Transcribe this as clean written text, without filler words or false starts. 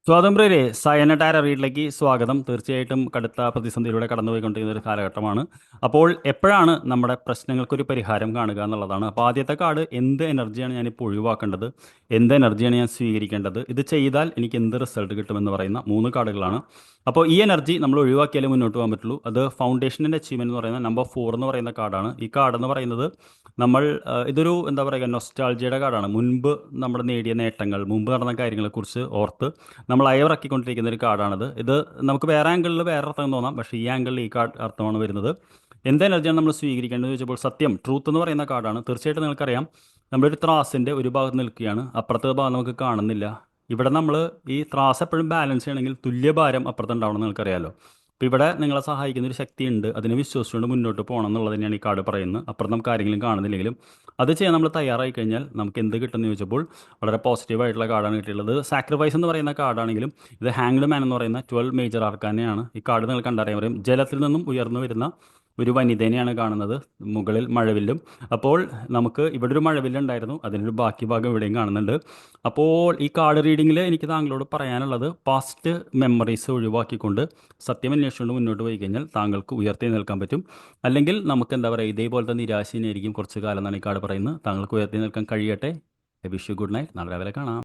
സ്വാതന്ത്ര്യരെ സയന ടാര റീഡിലേക്ക് സ്വാഗതം. തീർച്ചയായിട്ടും കടുത്ത പ്രതിസന്ധിയിലൂടെ കടന്നുപോയിക്കൊണ്ടിരിക്കുന്ന ഒരു കാലഘട്ടമാണ്. അപ്പോൾ എപ്പോഴാണ് നമ്മുടെ പ്രശ്നങ്ങൾക്കൊരു പരിഹാരം കാണുക എന്നുള്ളതാണ്. അപ്പോൾ ആദ്യത്തെ കാർഡ്, എന്ത് എനർജിയാണ് ഞാനിപ്പോൾ ഒഴിവാക്കേണ്ടത്, എന്ത് എനർജിയാണ് ഞാൻ സ്വീകരിക്കേണ്ടത്, ഇത് ചെയ്താൽ എനിക്ക് എന്ത് റിസൾട്ട് കിട്ടുമെന്ന് പറയുന്ന മൂന്ന് കാർഡുകളാണ്. അപ്പോൾ ഈ എനർജി നമ്മൾ ഒഴിവാക്കിയാലേ മുന്നോട്ട് പോകാൻ പറ്റുള്ളൂ. അത് ഫൗണ്ടേഷൻ്റെ അച്ചീവ്മെൻറ്റ് എന്ന് പറയുന്ന നമ്പർ 4 എന്ന് പറയുന്ന കാർഡാണ്. ഈ കാർഡ് എന്ന് പറയുന്നത് നമ്മൾ ഇതൊരു എന്താ പറയുക, നൊസ്റ്റാൾജിയുടെ കാർഡാണ്. മുൻപ് നമ്മൾ നേടിയ നേട്ടങ്ങൾ, മുമ്പ് നടന്ന കാര്യങ്ങളെക്കുറിച്ച് ഓർത്ത് നമ്മൾ അയവിറക്കിക്കൊണ്ടിരിക്കുന്ന ഒരു കാർഡാണിത്. ഇത് നമുക്ക് വേറെ ആംഗിളിൽ വേറെ അർത്ഥം തോന്നാം, പക്ഷേ ഈ ആംഗിളിൽ ഈ കാർഡ് അർത്ഥമാണ് വരുന്നത്. എന്ത് എനർജിയാണ് നമ്മൾ സ്വീകരിക്കേണ്ടത് ചോദിച്ചപ്പോൾ സത്യം, ട്രൂത്ത് എന്ന് പറയുന്ന കാർഡാണ്. തീർച്ചയായിട്ടും നിങ്ങൾക്കറിയാം, നമ്മളൊരു ത്രാസിൻ്റെ ഒരു ഭാഗത്ത് നിൽക്കുകയാണ്, അപ്പുറത്തെ ഭാഗം നമുക്ക് കാണുന്നില്ല. ഇവിടെ നമ്മൾ ഈ ത്രാസ് എപ്പോഴും ബാലൻസ് ചെയ്യണമെങ്കിൽ തുല്യഭാരം അപ്പുറത്ത് ഉണ്ടാവണമെന്ന് നിങ്ങൾക്കറിയാമല്ലോ. അപ്പോൾ ഇവിടെ നിങ്ങളെ സഹായിക്കുന്ന ഒരു ശക്തിയുണ്ട്, അതിനെ വിശ്വസിച്ചുകൊണ്ട് മുന്നോട്ട് പോകണം എന്നുള്ളത് തന്നെയാണ് ഈ കാർഡ് പറയുന്നത്. അപ്പുറത്ത് നമുക്ക് ആരെങ്കിലും കാണുന്നില്ലെങ്കിലും അത് ചെയ്യാൻ നമ്മൾ തയ്യാറായി കഴിഞ്ഞാൽ നമുക്ക് എന്ത് കിട്ടുമെന്ന് ചോദിച്ചപ്പോൾ വളരെ പോസിറ്റീവായിട്ടുള്ള കാർഡാണ് കിട്ടിയുള്ളത്. സാക്രിഫൈസ് എന്ന് പറയുന്ന കാർഡാണെങ്കിലും ഇത് ഹാങ്ഡ് മാൻ എന്ന് പറയുന്ന 12 മേജർ ആർക്കാനെയാണ്. ഈ കാർഡ് നിങ്ങൾ കണ്ടറിയാൻ പറയും. ജലത്തിൽ നിന്നും ഉയർന്നു വരുന്ന ഒരു വനിതേനെയാണ് കാണുന്നത്, മുകളിൽ മഴവില്ലും. അപ്പോൾ നമുക്ക് ഇവിടെ ഒരു മഴവില്ലുണ്ടായിരുന്നു, അതിനൊരു ബാക്കി ഭാഗം ഇവിടെയും കാണുന്നുണ്ട്. അപ്പോൾ ഈ കാർഡ് റീഡിങ്ങിൽ എനിക്ക് താങ്കളോട് പറയാനുള്ളത്, പാസ്റ്റ് മെമ്മറീസ് ഒഴിവാക്കിക്കൊണ്ട് സത്യം അന്വേഷിച്ചുകൊണ്ട് മുന്നോട്ട് പോയി കഴിഞ്ഞാൽ താങ്കൾക്ക് ഉയർത്തി നിൽക്കാൻ പറ്റും. അല്ലെങ്കിൽ നമുക്ക് എന്താ പറയുക, ഇതേപോലത്തെ നിരാശനായിരിക്കും കുറച്ച് കാലം എന്നാണ് ഈ കാർഡ് പറയുന്നത്. താങ്കൾക്ക് ഉയർത്തി നിൽക്കാൻ കഴിയട്ടെ. Wish you good night. നാളെ രാവിലെ കാണാം.